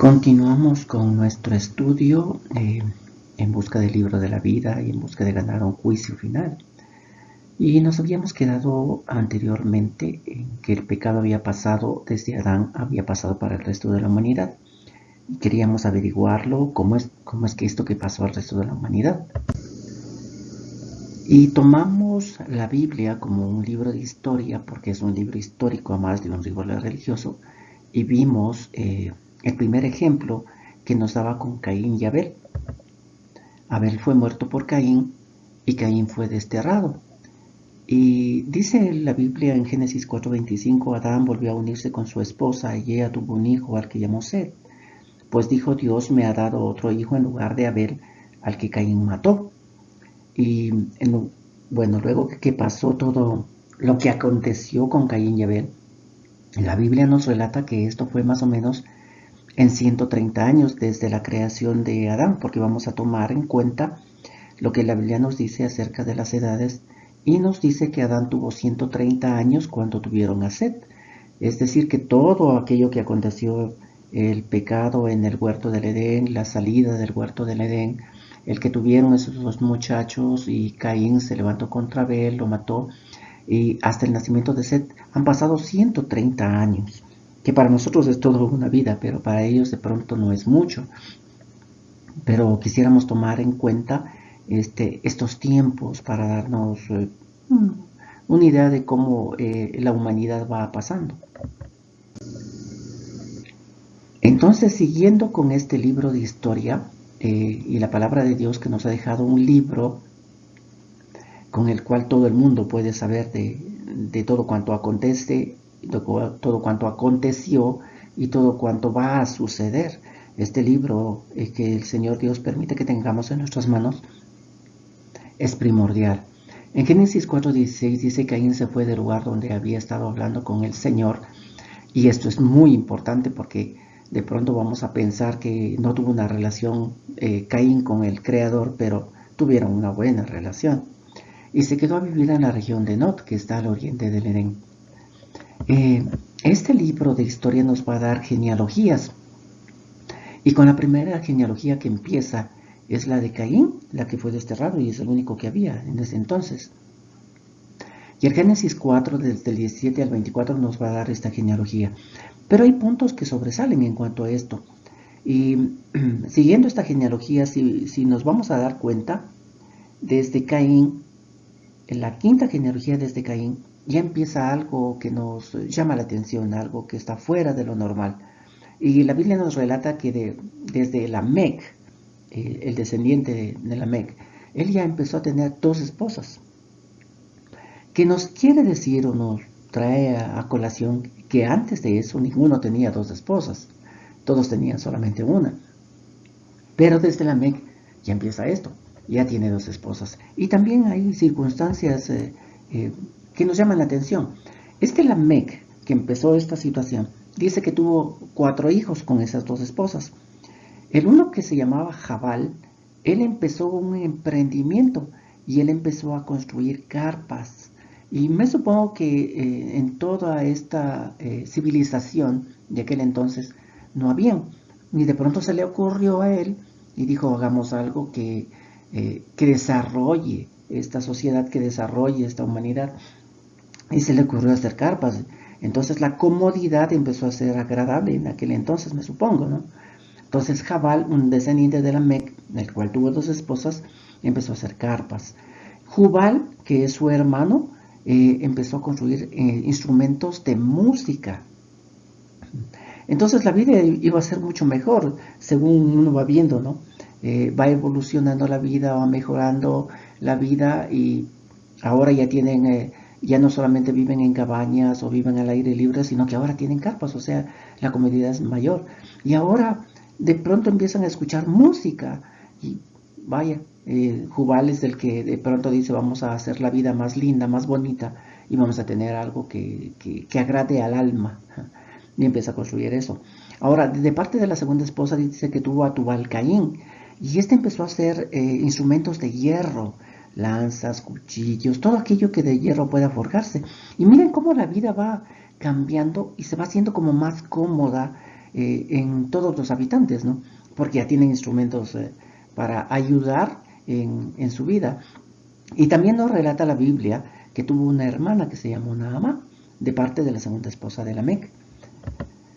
Continuamos con nuestro estudio en busca del libro de la vida y en busca de ganar un juicio final. Y nos habíamos quedado anteriormente en que el pecado había pasado desde Adán, había pasado para el resto de la humanidad. Y queríamos averiguarlo, cómo es que esto que pasó al resto de la humanidad. Y tomamos la Biblia como un libro de historia, porque es un libro histórico a más de un libro religioso, y vimos el primer ejemplo que nos daba con Caín y Abel. Abel fue muerto por Caín y Caín fue desterrado. Y dice la Biblia en Génesis 4:25, Adán volvió a unirse con su esposa y ella tuvo un hijo al que llamó Set. Pues dijo Dios, me ha dado otro hijo en lugar de Abel, al que Caín mató. Y luego que pasó todo lo que aconteció con Caín y Abel, la Biblia nos relata que esto fue más o menos en 130 años desde la creación de Adán, porque vamos a tomar en cuenta lo que la Biblia nos dice acerca de las edades, y nos dice que Adán tuvo 130 años cuando tuvieron a Set. Es decir, que todo aquello que aconteció, el pecado en el huerto del Edén, la salida del huerto del Edén, el que tuvieron esos dos muchachos y Caín se levantó contra Abel, lo mató, y hasta el nacimiento de Set han pasado 130 años, que para nosotros es toda una vida, pero para ellos de pronto no es mucho. Pero quisiéramos tomar en cuenta estos tiempos para darnos una idea de cómo la humanidad va pasando. Entonces, siguiendo con este libro de historia y la palabra de Dios que nos ha dejado un libro con el cual todo el mundo puede saber de todo cuanto acontece, todo cuanto aconteció y todo cuanto va a suceder. Este libro que el Señor Dios permite que tengamos en nuestras manos es primordial. En Génesis 4:16 dice que Caín se fue del lugar donde había estado hablando con el Señor, y esto es muy importante porque de pronto vamos a pensar que no tuvo una relación Caín con el Creador, pero tuvieron una buena relación. Y se quedó a vivir en la región de Nod, que está al oriente del Edén. Este libro de historia nos va a dar genealogías. Y con la primera genealogía que empieza es la de Caín, la que fue desterrado y es el único que había en ese entonces. Y el Génesis 4, desde el 17 al 24, nos va a dar esta genealogía. Pero hay puntos que sobresalen en cuanto a esto. Y siguiendo esta genealogía, si nos vamos a dar cuenta, desde Caín, en la quinta genealogía desde Caín, ya empieza algo que nos llama la atención, algo que está fuera de lo normal. Y la Biblia nos relata que desde Lamec, el descendiente de Lamec, él ya empezó a tener 2 esposas. Que nos quiere decir o nos trae a colación que antes de eso ninguno tenía 2 esposas, todos tenían solamente una. Pero desde Lamec ya empieza esto, ya tiene 2 esposas. Y también hay circunstancias que nos llaman la atención. Lamec, que empezó esta situación, dice que tuvo 4 hijos con esas 2 esposas. El uno, que se llamaba Jabal, él empezó un emprendimiento y él empezó a construir carpas. Y me supongo que en toda esta civilización de aquel entonces no había. Y de pronto se le ocurrió a él y dijo, hagamos algo que desarrolle esta sociedad, que desarrolle esta humanidad. Y se le ocurrió hacer carpas. Entonces la comodidad empezó a ser agradable en aquel entonces, me supongo, ¿no? Entonces Jabal, un descendiente de Lamec, el cual tuvo 2 esposas, empezó a hacer carpas. Jubal, que es su hermano, empezó a construir instrumentos de música. Entonces la vida iba a ser mucho mejor, según uno va viendo, ¿no? Va evolucionando la vida, va mejorando la vida, y ahora ya tienen, ya no solamente viven en cabañas o viven al aire libre, sino que ahora tienen carpas, o sea, la comodidad es mayor. Y ahora de pronto empiezan a escuchar música, y vaya, Jubal es el que de pronto dice, vamos a hacer la vida más linda, más bonita, y vamos a tener algo que agrade al alma. Y empieza a construir eso. Ahora, de parte de la segunda esposa, dice que tuvo a Tubal Caín, y empezó a hacer instrumentos de hierro, lanzas, cuchillos, todo aquello que de hierro pueda forjarse. Y miren cómo la vida va cambiando y se va haciendo como más cómoda en todos los habitantes, ¿no? Porque ya tienen instrumentos para ayudar en su vida. Y también nos relata la Biblia que tuvo una hermana que se llamó Naamá, de parte de la segunda esposa de Lamec.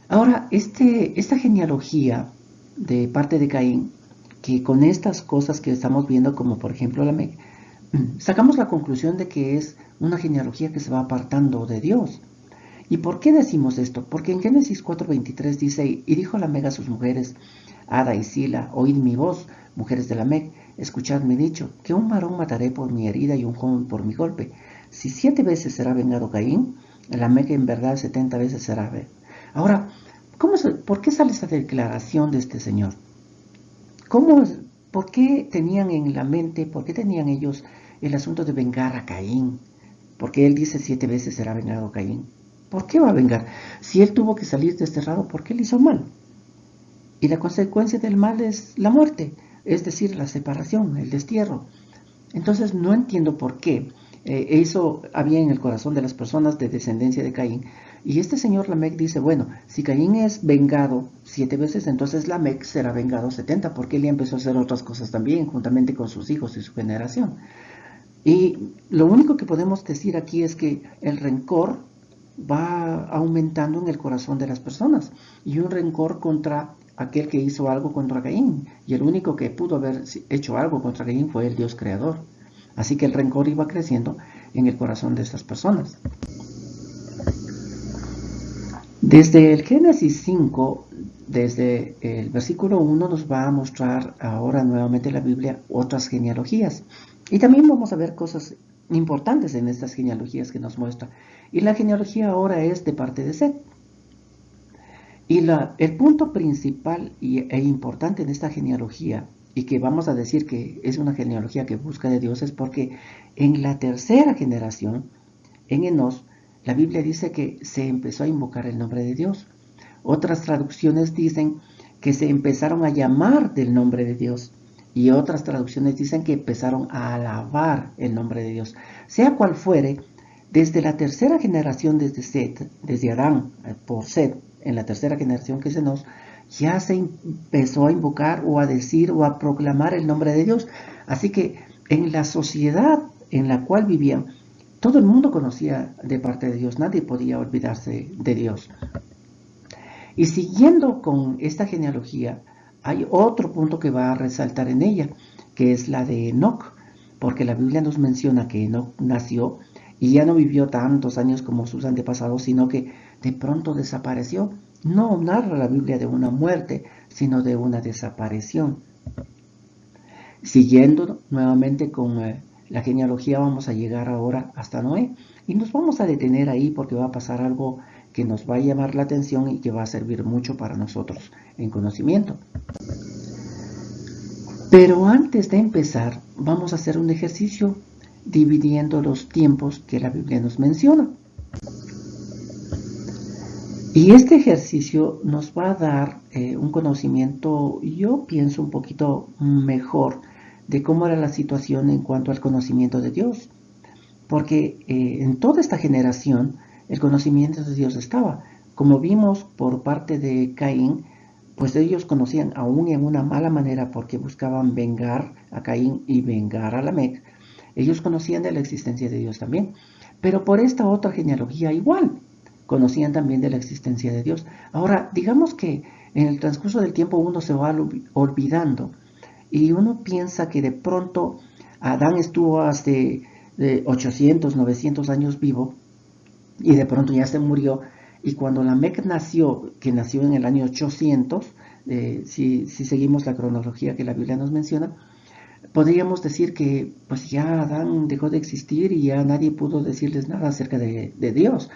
Ahora, esta genealogía de parte de Caín, que con estas cosas que estamos viendo, como por ejemplo Lamec, sacamos la conclusión de que es una genealogía que se va apartando de Dios. ¿Y por qué decimos esto? Porque en Génesis 4:23 dice, y dijo Lamec a sus mujeres, Ada y Sila, oíd mi voz, mujeres de Lamec, escuchad mi dicho, que un varón mataré por mi herida y un joven por mi golpe. Si 7 veces será vengado Caín, Lamec en verdad 70 veces será vengado. Ahora, ¿por qué sale esta declaración de este señor? ¿Por qué tenían en la mente, por qué tenían ellos el asunto de vengar a Caín? Porque él dice 7 veces será vengado Caín. ¿Por qué va a vengar? Si él tuvo que salir desterrado, ¿por qué él hizo mal? Y la consecuencia del mal es la muerte, es decir, la separación, el destierro. Entonces no entiendo por qué eso había en el corazón de las personas de descendencia de Caín. Y este señor Lamec dice, bueno, si Caín es vengado 7 veces, entonces Lamec será vengado 70, porque él ya empezó a hacer otras cosas también, juntamente con sus hijos y su generación. Y lo único que podemos decir aquí es que el rencor va aumentando en el corazón de las personas, y un rencor contra aquel que hizo algo contra Caín, y el único que pudo haber hecho algo contra Caín fue el Dios creador. Así que el rencor iba creciendo en el corazón de estas personas. Desde el Génesis 5, desde el versículo 1, nos va a mostrar ahora nuevamente la Biblia otras genealogías. Y también vamos a ver cosas importantes en estas genealogías que nos muestra. Y la genealogía ahora es de parte de Set. Y el punto principal e importante en esta genealogía, y que vamos a decir que es una genealogía que busca de Dios, es porque en la tercera generación, en Enos, la Biblia dice que se empezó a invocar el nombre de Dios. Otras traducciones dicen que se empezaron a llamar del nombre de Dios. Y otras traducciones dicen que empezaron a alabar el nombre de Dios. Sea cual fuere, desde la tercera generación, desde Adán por Set, en la tercera generación que es Enos, ya se empezó a invocar o a decir o a proclamar el nombre de Dios. Así que en la sociedad en la cual vivían, todo el mundo conocía de parte de Dios, nadie podía olvidarse de Dios. Y siguiendo con esta genealogía, hay otro punto que va a resaltar en ella, que es la de Enoc, porque la Biblia nos menciona que Enoc nació y ya no vivió tantos años como sus antepasados, sino que de pronto desapareció. No narra la Biblia de una muerte, sino de una desaparición. Siguiendo nuevamente con la genealogía, vamos a llegar ahora hasta Noé y nos vamos a detener ahí porque va a pasar algo que nos va a llamar la atención y que va a servir mucho para nosotros en conocimiento. Pero antes de empezar, vamos a hacer un ejercicio dividiendo los tiempos que la Biblia nos menciona. Y este ejercicio nos va a dar un conocimiento, yo pienso, un poquito mejor de cómo era la situación en cuanto al conocimiento de Dios. Porque en toda esta generación el conocimiento de Dios estaba. Como vimos por parte de Caín, pues ellos conocían aún en una mala manera porque buscaban vengar a Caín y vengar a Lamec. Ellos conocían de la existencia de Dios también. Pero por esta otra genealogía igual, conocían también de la existencia de Dios. Ahora, digamos que en el transcurso del tiempo uno se va olvidando y uno piensa que de pronto Adán estuvo hace 800, 900 años vivo y de pronto ya se murió, y cuando Lamec nació, que nació en el año 800, si seguimos la cronología que la Biblia nos menciona, podríamos decir que pues ya Adán dejó de existir y ya nadie pudo decirles nada acerca de Dios.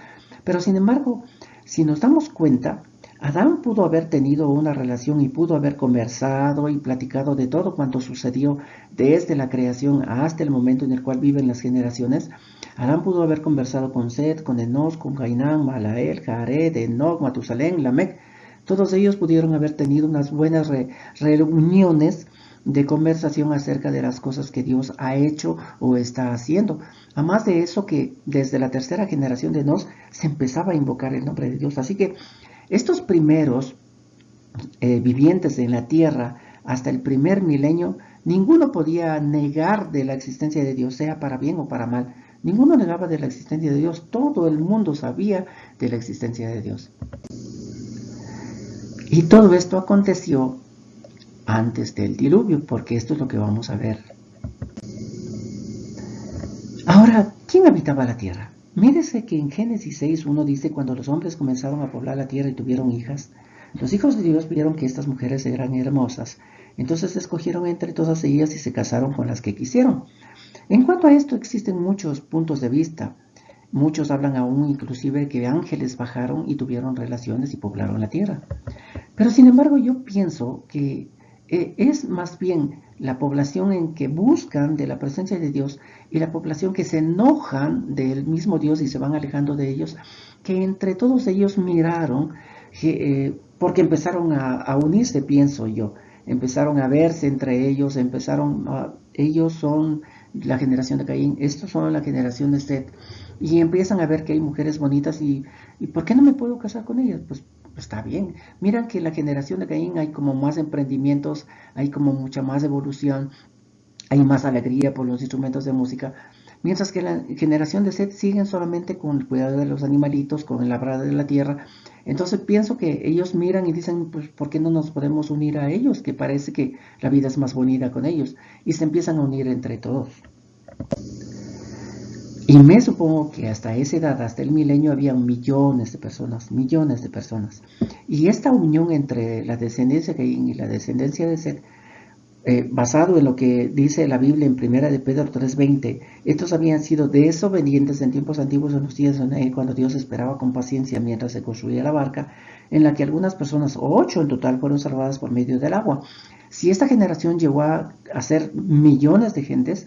Pero sin embargo, si nos damos cuenta, Adán pudo haber tenido una relación y pudo haber conversado y platicado de todo cuanto sucedió desde la creación hasta el momento en el cual viven las generaciones. Adán pudo haber conversado con Set, con Enos, con Cainán, Malael, Jared, Enoc, Matusalén, Lamec. Todos ellos pudieron haber tenido unas buenas reuniones de conversación acerca de las cosas que Dios ha hecho o está haciendo. Además de eso, que desde la tercera generación de Enos se empezaba a invocar el nombre de Dios. Así que estos primeros vivientes en la tierra hasta el primer milenio, ninguno podía negar de la existencia de Dios, sea para bien o para mal. Ninguno negaba de la existencia de Dios. Todo el mundo sabía de la existencia de Dios. Y todo esto aconteció antes del diluvio, porque esto es lo que vamos a ver. Ahora, ¿quién habitaba la tierra? Mírese que en Génesis 6:1 dice: cuando los hombres comenzaron a poblar la tierra y tuvieron hijas, los hijos de Dios vieron que estas mujeres eran hermosas. Entonces escogieron entre todas ellas y se casaron con las que quisieron. En cuanto a esto, existen muchos puntos de vista. Muchos hablan aún inclusive que ángeles bajaron y tuvieron relaciones y poblaron la tierra. Pero sin embargo, yo pienso que es más bien la población en que buscan de la presencia de Dios y la población que se enojan del mismo Dios y se van alejando de ellos, que entre todos ellos miraron, porque empezaron a unirse, pienso yo, empezaron a verse entre ellos, ellos son la generación de Caín, estos son la generación de Set, y empiezan a ver que hay mujeres bonitas y ¿por qué no me puedo casar con ellas? Pues está bien. Miran que en la generación de Caín hay como más emprendimientos, hay como mucha más evolución, hay más alegría por los instrumentos de música, mientras que la generación de Set siguen solamente con el cuidado de los animalitos, con el labrado de la tierra. Entonces pienso que ellos miran y dicen, pues, ¿por qué no nos podemos unir a ellos? Que parece que la vida es más bonita con ellos. Y se empiezan a unir entre todos. Y me supongo que hasta esa edad, hasta el milenio, había millones de personas. Y esta unión entre la descendencia de Caín y la descendencia de Set, basado en lo que dice la Biblia en 1 de Pedro 3:20, estos habían sido desobedientes en tiempos antiguos, en los días de Noé, cuando Dios esperaba con paciencia mientras se construía la barca, en la que algunas personas, 8 en total, fueron salvadas por medio del agua. Si esta generación llegó a ser millones de gentes,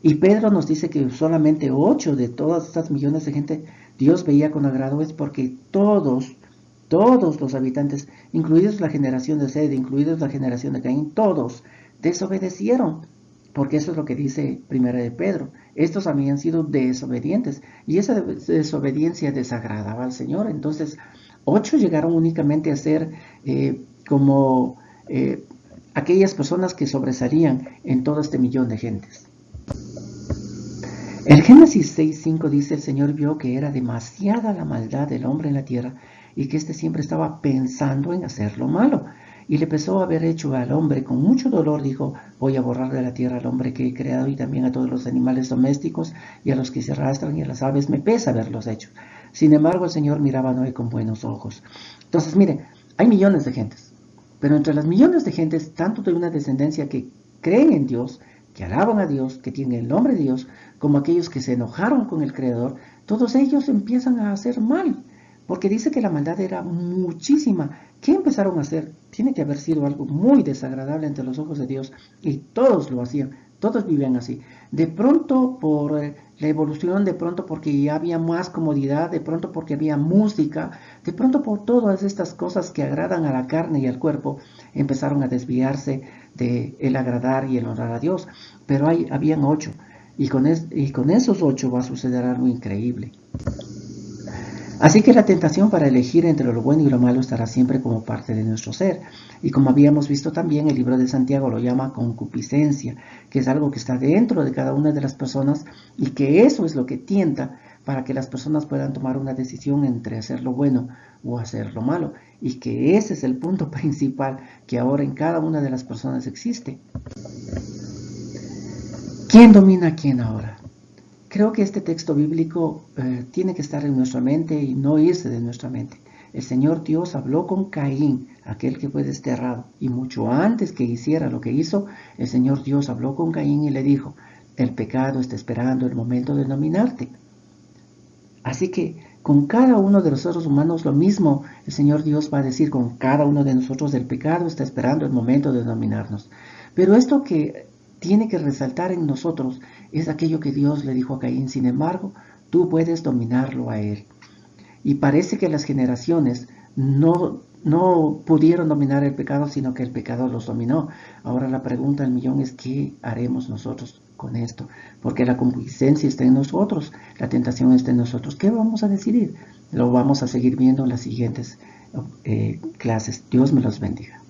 y Pedro nos dice que solamente 8 de todas estas millones de gente Dios veía con agrado, es porque todos los habitantes, incluidos la generación de Sed, incluidos la generación de Caín, todos desobedecieron, porque eso es lo que dice Primera de Pedro. Estos habían sido desobedientes y esa desobediencia desagradaba al Señor. Entonces 8 llegaron únicamente a ser aquellas personas que sobresalían en todo este millón de gentes. El Génesis 6:5 dice: el Señor vio que era demasiada la maldad del hombre en la tierra y que éste siempre estaba pensando en hacer lo malo. Y le pesó haber hecho al hombre con mucho dolor. Dijo: voy a borrar de la tierra al hombre que he creado y también a todos los animales domésticos y a los que se arrastran y a las aves. Me pesa haberlos hecho. Sin embargo, el Señor miraba a Noé con buenos ojos. Entonces, miren, hay millones de gentes. Pero entre las millones de gentes, tanto de una descendencia que creen en Dios, que alaban a Dios, que tienen el nombre de Dios, como aquellos que se enojaron con el Creador, todos ellos empiezan a hacer mal, porque dice que la maldad era muchísima. ¿Qué empezaron a hacer? Tiene que haber sido algo muy desagradable ante los ojos de Dios, y todos lo hacían, todos vivían así. De pronto por la evolución, de pronto porque ya había más comodidad, de pronto porque había música, de pronto por todas estas cosas que agradan a la carne y al cuerpo, empezaron a desviarse de el agradar y el honrar a Dios. Pero habían 8, y con esos 8 va a suceder algo increíble. Así que la tentación para elegir entre lo bueno y lo malo estará siempre como parte de nuestro ser. Y como habíamos visto también, el libro de Santiago lo llama concupiscencia, que es algo que está dentro de cada una de las personas y que eso es lo que tienta para que las personas puedan tomar una decisión entre hacer lo bueno o hacer lo malo. Y que ese es el punto principal que ahora en cada una de las personas existe. ¿Quién domina a quién ahora? Creo que este texto bíblico tiene que estar en nuestra mente y no irse de nuestra mente. El Señor Dios habló con Caín, aquel que fue desterrado, y mucho antes que hiciera lo que hizo, el Señor Dios habló con Caín y le dijo: el pecado está esperando el momento de dominarte. Así que con cada uno de los seres humanos lo mismo el Señor Dios va a decir con cada uno de nosotros: el pecado está esperando el momento de dominarnos. Pero esto que tiene que resaltar en nosotros es aquello que Dios le dijo a Caín: sin embargo, tú puedes dominarlo a él. Y parece que las generaciones no pudieron dominar el pecado, sino que el pecado los dominó. Ahora la pregunta del millón es: ¿qué haremos nosotros con esto? Porque la concupiscencia está en nosotros, la tentación está en nosotros. ¿Qué vamos a decidir? Lo vamos a seguir viendo en las siguientes clases. Dios me los bendiga.